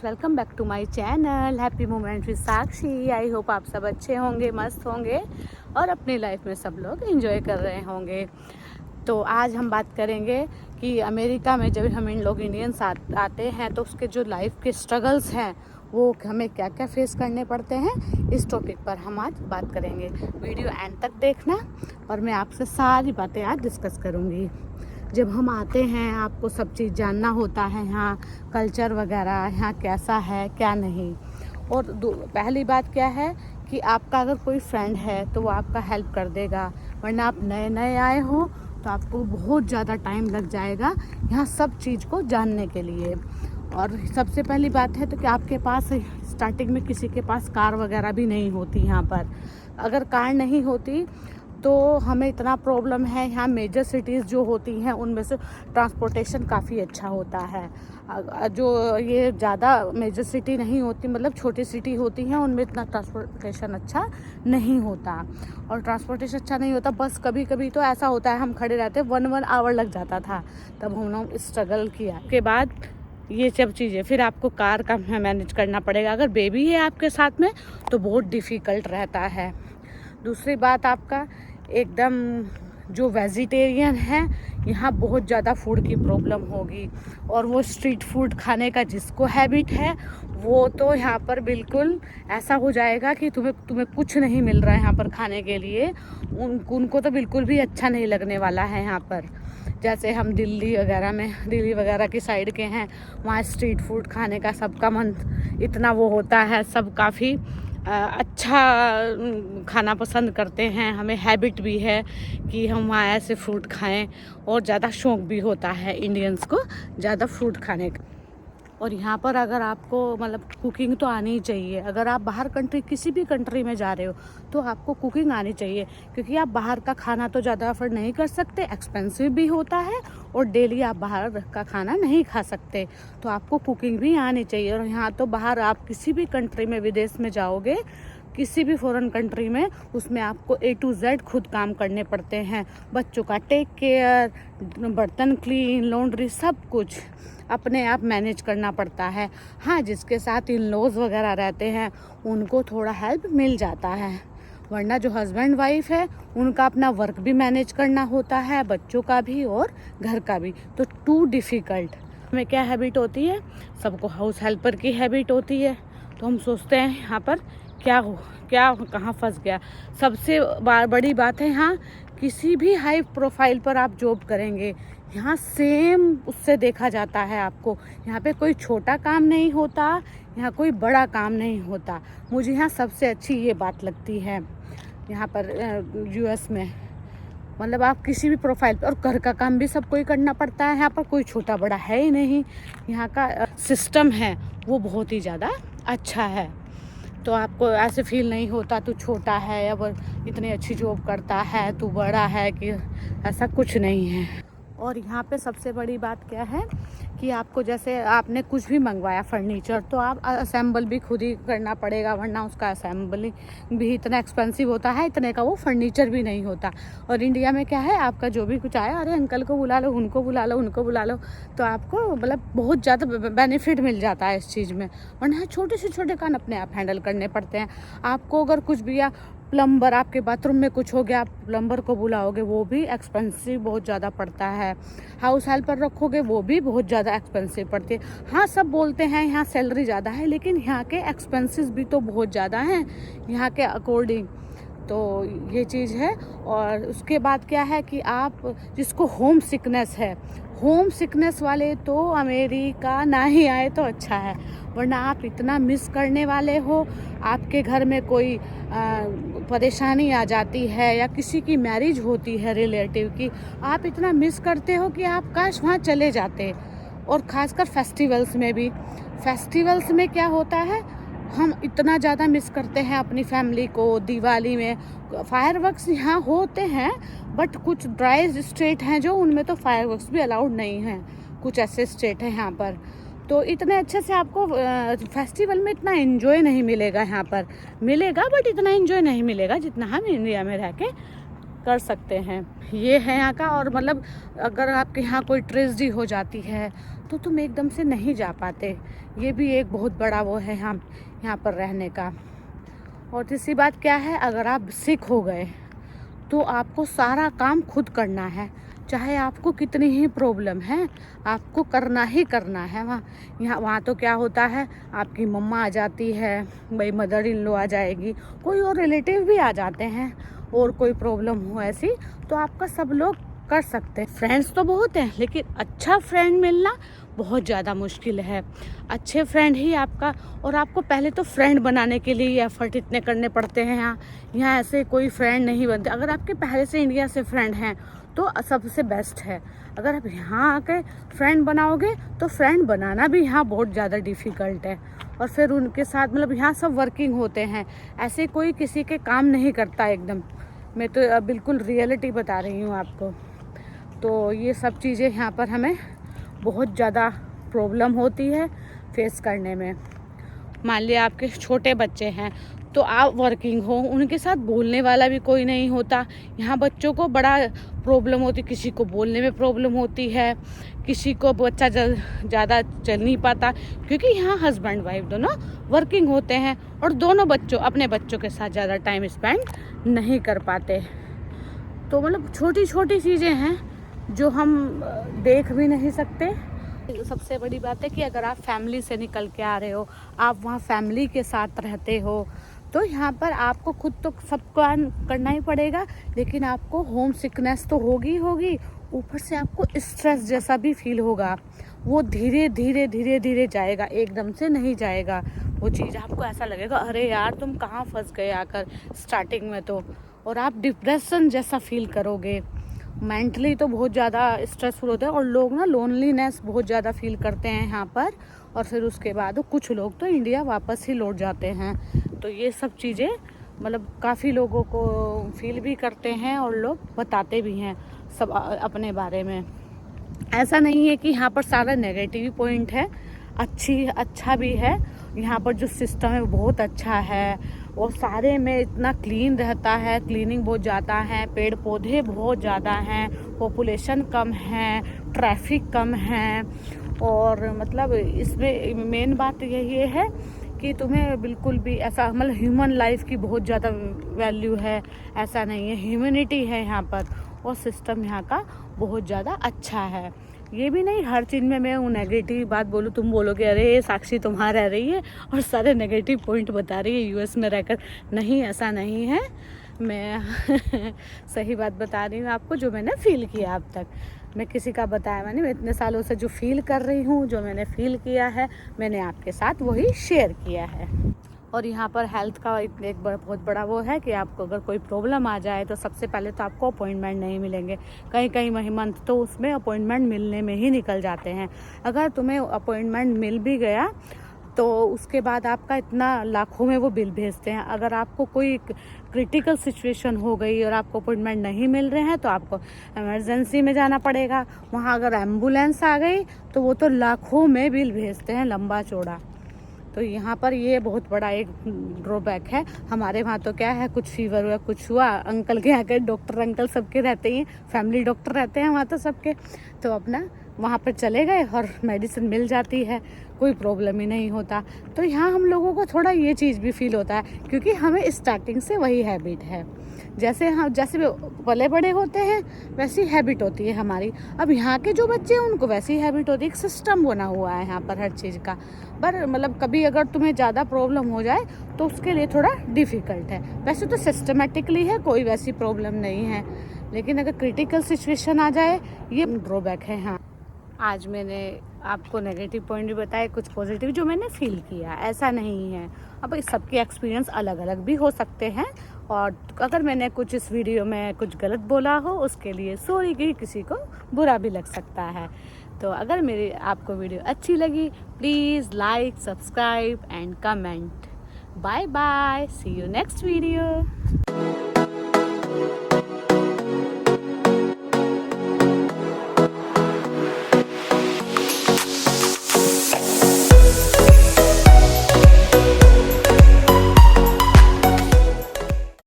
Guys, welcome back to my channel happy moment with Sakshi. I hope आप सब अच्छे होंगे, मस्त होंगे और अपनी लाइफ में सब लोग एंजॉय कर रहे होंगे। तो आज हम बात करेंगे कि अमेरिका में जब हम इन लोग इंडियंस आते हैं तो उसके जो लाइफ के स्ट्रगल्स हैं वो हमें क्या क्या फेस करने पड़ते हैं, इस टॉपिक पर हम आज बात करेंगे। वीडियो एंड तक देखना और मैं आपसे सारी बातें आज डिस्कस करूँगी। जब हम आते हैं आपको सब चीज़ जानना होता है, यहाँ कल्चर वगैरह यहाँ कैसा है क्या नहीं। और पहली बात क्या है कि आपका अगर कोई फ्रेंड है तो वो आपका हेल्प कर देगा, वरना आप नए नए आए हो तो आपको बहुत ज़्यादा टाइम लग जाएगा यहाँ सब चीज़ को जानने के लिए। और सबसे पहली बात है तो कि आपके पास स्टार्टिंग में किसी के पास कार वगैरह भी नहीं होती यहाँ पर। अगर कार नहीं होती तो हमें इतना प्रॉब्लम है, यहाँ मेजर सिटीज़ जो होती हैं उनमें से ट्रांसपोर्टेशन काफ़ी अच्छा होता है। जो ये ज़्यादा मेजर सिटी नहीं होती, मतलब छोटी सिटी होती हैं, उनमें इतना ट्रांसपोर्टेशन अच्छा नहीं होता। और ट्रांसपोर्टेशन अच्छा नहीं होता, बस कभी कभी तो ऐसा होता है हम खड़े रहते 1 आवर लग जाता था, तब हम लोग स्ट्रगल किया। के बाद ये सब चीज़ें फिर आपको कार का मैनेज करना पड़ेगा। अगर बेबी है आपके साथ में तो बहुत डिफ़िकल्ट रहता है। दूसरी बात, आपका एकदम जो वेजिटेरियन है यहाँ बहुत ज़्यादा फूड की प्रॉब्लम होगी। और वो स्ट्रीट फूड खाने का जिसको हैबिट है वो तो यहाँ पर बिल्कुल ऐसा हो जाएगा कि तुम्हें कुछ नहीं मिल रहा है यहाँ पर खाने के लिए। उनको तो बिल्कुल भी अच्छा नहीं लगने वाला है यहाँ पर। जैसे हम दिल्ली वगैरह की साइड के हैं, वहाँ स्ट्रीट फूड खाने का सबका मन इतना वो होता है, सब काफ़ी अच्छा खाना पसंद करते हैं। हमें हैबिट भी है कि हम वहाँ ऐसे फ्रूट खाएं और ज़्यादा शौक़ भी होता है इंडियंस को ज़्यादा फ्रूट खाने का। और यहाँ पर अगर आपको मतलब कुकिंग तो आनी ही चाहिए। अगर आप बाहर कंट्री किसी भी कंट्री में जा रहे हो तो आपको कुकिंग आनी चाहिए, क्योंकि आप बाहर का खाना तो ज़्यादा अफोर्ड नहीं कर सकते, एक्सपेंसिव भी होता है और डेली आप बाहर का खाना नहीं खा सकते, तो आपको कुकिंग भी आनी चाहिए। और यहाँ तो बाहर आप किसी भी कंट्री में, विदेश में जाओगे, किसी भी फॉरेन कंट्री में, उसमें आपको A to Z खुद काम करने पड़ते हैं। बच्चों का टेक केयर, बर्तन क्लीन, लॉन्ड्री, सब कुछ अपने आप मैनेज करना पड़ता है। हाँ, जिसके साथ इन लॉज वगैरह रहते हैं उनको थोड़ा हेल्प मिल जाता है, वरना जो हस्बैंड वाइफ है उनका अपना वर्क भी मैनेज करना होता है, बच्चों का भी और घर का भी, तो टू डिफ़िकल्ट। हमें क्या हैबिट होती है, सबको हाउस हेल्पर की हैबिट होती है, तो हम सोचते हैं यहाँ पर क्या कहाँ फंस गया। सबसे बड़ी बात है, यहाँ किसी भी हाई प्रोफाइल पर आप जॉब करेंगे यहाँ सेम उससे देखा जाता है आपको। यहाँ पे कोई छोटा काम नहीं होता, यहाँ कोई बड़ा काम नहीं होता। मुझे यहाँ सबसे अच्छी ये बात लगती है यहाँ पर US में, मतलब आप किसी भी प्रोफाइल पर, और घर का काम भी सबको ही करना पड़ता है। यहाँ पर कोई छोटा बड़ा है ही नहीं। यहाँ का सिस्टम है वो बहुत ही ज़्यादा अच्छा है, तो आपको ऐसे फील नहीं होता तू छोटा है या वो इतनी अच्छी जॉब करता है, तू बड़ा है, कि ऐसा कुछ नहीं है। और यहाँ पे सबसे बड़ी बात क्या है कि आपको जैसे आपने कुछ भी मंगवाया फर्नीचर, तो आप असेंबल भी खुद ही करना पड़ेगा, वरना उसका असेंबलिंग भी इतना एक्सपेंसिव होता है, इतने का वो फर्नीचर भी नहीं होता। और इंडिया में क्या है, आपका जो भी कुछ आया, अरे अंकल को बुला लो, उनको बुला लो, उनको बुला लो, तो आपको मतलब बहुत ज़्यादा बेनिफिट मिल जाता है इस चीज़ में। वरना छोटे से छोटे काम अपने आप हैंडल करने पड़ते हैं। आपको अगर कुछ भी, या प्लम्बर, आपके बाथरूम में कुछ हो गया, आप प्लम्बर को बुलाओगे, वो भी एक्सपेंसिव बहुत ज़्यादा पड़ता है। हाउस हेल्पर रखोगे, वो भी बहुत ज़्यादा एक्सपेंसिव पड़ती है। हाँ, सब बोलते हैं यहाँ सैलरी ज़्यादा है, लेकिन यहाँ के एक्सपेंसेस भी तो बहुत ज़्यादा हैं यहाँ के अकॉर्डिंग, तो ये चीज़ है। और उसके बाद क्या है कि आप जिसको होम सिकनेस है, होम सिकनेस वाले तो अमेरिका ना ही आए तो अच्छा है, वरना आप इतना मिस करने वाले हो। आपके घर में कोई परेशानी आ जाती है या किसी की मैरिज होती है रिलेटिव की, आप इतना मिस करते हो कि आप काश वहाँ चले जाते। और ख़ासकर फेस्टिवल्स में क्या होता है, हम इतना ज़्यादा मिस करते हैं अपनी फैमिली को। दिवाली में फायरवर्क्स यहाँ होते हैं, बट कुछ ड्राई स्टेट हैं जो उनमें तो फायरवर्क्स भी अलाउड नहीं हैं, कुछ ऐसे स्टेट हैं यहाँ पर, तो इतने अच्छे से आपको फेस्टिवल में इतना एंजॉय नहीं मिलेगा। यहाँ पर मिलेगा बट इतना एंजॉय नहीं मिलेगा जितना हम इंडिया में रह के कर सकते हैं। ये है यहाँ का। और मतलब अगर आपके यहाँ कोई ट्रेजेडी हो जाती है तो तुम एकदम से नहीं जा पाते। ये भी एक बहुत बड़ा वो है यहाँ पर रहने का। और तीसरी बात क्या है, अगर आप सिक हो गए तो आपको सारा काम खुद करना है, चाहे आपको कितनी ही प्रॉब्लम है, आपको करना ही करना है। वहाँ तो क्या होता है, आपकी मम्मा आ जाती है, भाई मदर इन लॉ आ जाएगी, कोई और रिलेटिव भी आ जाते हैं, और कोई प्रॉब्लम हो ऐसी तो आपका सब लोग कर सकते हैं। फ्रेंड्स तो बहुत हैं, लेकिन अच्छा फ्रेंड मिलना बहुत ज़्यादा मुश्किल है। अच्छे फ्रेंड ही आपका, और आपको पहले तो फ्रेंड बनाने के लिए एफर्ट इतने करने पड़ते हैं। यहाँ ऐसे कोई फ्रेंड नहीं बनते। अगर आपके पहले से इंडिया से फ्रेंड हैं तो सबसे बेस्ट है। अगर आप यहाँ आके फ्रेंड बनाओगे तो फ्रेंड बनाना भी यहाँ बहुत ज़्यादा डिफ़िकल्ट है। और फिर उनके साथ मतलब यहाँ सब वर्किंग होते हैं, ऐसे कोई किसी के काम नहीं करता एकदम। मैं तो बिल्कुल रियलिटी बता रही हूँ आपको। तो ये सब चीज़ें यहाँ पर हमें बहुत ज़्यादा प्रॉब्लम होती है फेस करने में। मान लिया आपके छोटे बच्चे हैं तो आप वर्किंग हो, उनके साथ बोलने वाला भी कोई नहीं होता। यहाँ बच्चों को बड़ा प्रॉब्लम होती, किसी को बोलने में प्रॉब्लम होती है, किसी को बच्चा ज़्यादा चल नहीं पाता, क्योंकि यहाँ हस्बैंड वाइफ दोनों वर्किंग होते हैं और दोनों अपने बच्चों के साथ ज़्यादा टाइम स्पेंड नहीं कर पाते। तो मतलब छोटी छोटी चीज़ें हैं जो हम देख भी नहीं सकते। सबसे बड़ी बात है कि अगर आप फैमिली से निकल के आ रहे हो, आप वहाँ फैमिली के साथ रहते हो, तो यहाँ पर आपको खुद तो सब काम करना ही पड़ेगा, लेकिन आपको होम सिकनेस तो होगी होगी, ऊपर से आपको स्ट्रेस जैसा भी फील होगा। वो धीरे धीरे धीरे धीरे जाएगा, एकदम से नहीं जाएगा। वो चीज़ आपको ऐसा लगेगा, अरे यार तुम कहाँ फंस गए आकर स्टार्टिंग में तो। और आप डिप्रेशन जैसा फील करोगे, मेंटली तो बहुत ज़्यादा स्ट्रेसफुल होता है। और लोग ना लोनलीनेस बहुत ज़्यादा फील करते हैं यहाँ पर। और फिर उसके बाद कुछ लोग तो इंडिया वापस ही लौट जाते हैं। तो ये सब चीज़ें मतलब काफ़ी लोगों को फील भी करते हैं और लोग बताते भी हैं सब अपने बारे में। ऐसा नहीं है कि यहाँ पर सारा नेगेटिव पॉइंट है, अच्छा भी है। यहाँ पर जो सिस्टम है वो बहुत अच्छा है, और सारे में इतना क्लीन रहता है, क्लीनिंग बहुत ज़्यादा है, पेड़ पौधे बहुत ज़्यादा हैं, पॉपुलेशन कम है, ट्रैफिक कम है। और मतलब इसमें मेन बात यही है कि तुम्हें बिल्कुल भी ऐसा मतलब ह्यूमन लाइफ की बहुत ज़्यादा वैल्यू है, ऐसा नहीं है। ह्यूमैनिटी है यहाँ पर, और सिस्टम यहाँ का बहुत ज़्यादा अच्छा है। ये भी नहीं हर चीज़ में मैं वो नेगेटिव बात बोलूँ, तुम बोलोगे अरे साक्षी तुम्हारा रह रही है और सारे नेगेटिव पॉइंट बता रही है यूएस में रहकर। नहीं, ऐसा नहीं है। मैं सही बात बता रही हूँ आपको, जो मैंने फ़ील किया अब तक। मैं किसी का बताया मैंने, मैं इतने सालों से जो फ़ील कर रही हूँ, जो मैंने फ़ील किया है, मैंने आपके साथ वही शेयर किया है। और यहाँ पर हेल्थ का एक बहुत बड़ा वो है कि आपको अगर कोई प्रॉब्लम आ जाए तो सबसे पहले तो आपको अपॉइंटमेंट नहीं मिलेंगे। कहीं मंथ तो उसमें अपॉइंटमेंट मिलने में ही निकल जाते हैं। अगर तुम्हें अपॉइंटमेंट मिल भी गया तो उसके बाद आपका इतना लाखों में वो बिल भेजते हैं। अगर आपको कोई क्रिटिकल सिचुएशन हो गई और आपको अपॉइंटमेंट नहीं मिल रहे हैं तो आपको इमरजेंसी में जाना पड़ेगा। वहाँ अगर एम्बुलेंस आ गई तो वो तो लाखों में बिल भेजते हैं, लंबा चौड़ा। तो यहाँ पर ये बहुत बड़ा एक ड्रॉबैक है। हमारे वहाँ तो क्या है, कुछ फीवर हुआ, कुछ हुआ, अंकल के यहाँ के डॉक्टर अंकल सबके रहते हैं, फैमिली डॉक्टर रहते हैं वहाँ तो सबके। तो अपना वहाँ पर चले गए और मेडिसिन मिल जाती है, कोई प्रॉब्लम ही नहीं होता। तो यहाँ हम लोगों को थोड़ा ये चीज़ भी फील होता है, क्योंकि हमें स्टार्टिंग से वही हैबिट है। जैसे पले बड़े होते हैं वैसी हैबिट होती है हमारी। अब यहाँ के जो बच्चे हैं उनको वैसी हैबिट होती है। एक सिस्टम बना हुआ है यहाँ पर हर चीज़ का। पर मतलब कभी अगर तुम्हें ज़्यादा प्रॉब्लम हो जाए तो उसके लिए थोड़ा डिफ़िकल्ट है। वैसे तो सिस्टमेटिकली है, कोई वैसी प्रॉब्लम नहीं है, लेकिन अगर क्रिटिकल सिचुएशन आ जाए ये ड्रॉबैक है। हाँ, आज मैंने आपको नेगेटिव पॉइंट भी बताए, कुछ पॉजिटिव जो मैंने फील किया, ऐसा नहीं है। अब सबके एक्सपीरियंस अलग अलग भी हो सकते हैं। और अगर मैंने कुछ इस वीडियो में कुछ गलत बोला हो उसके लिए सॉरी, कि किसी को बुरा भी लग सकता है। तो अगर मेरी आपको वीडियो अच्छी लगी please like, subscribe and comment. Bye bye, see you next video.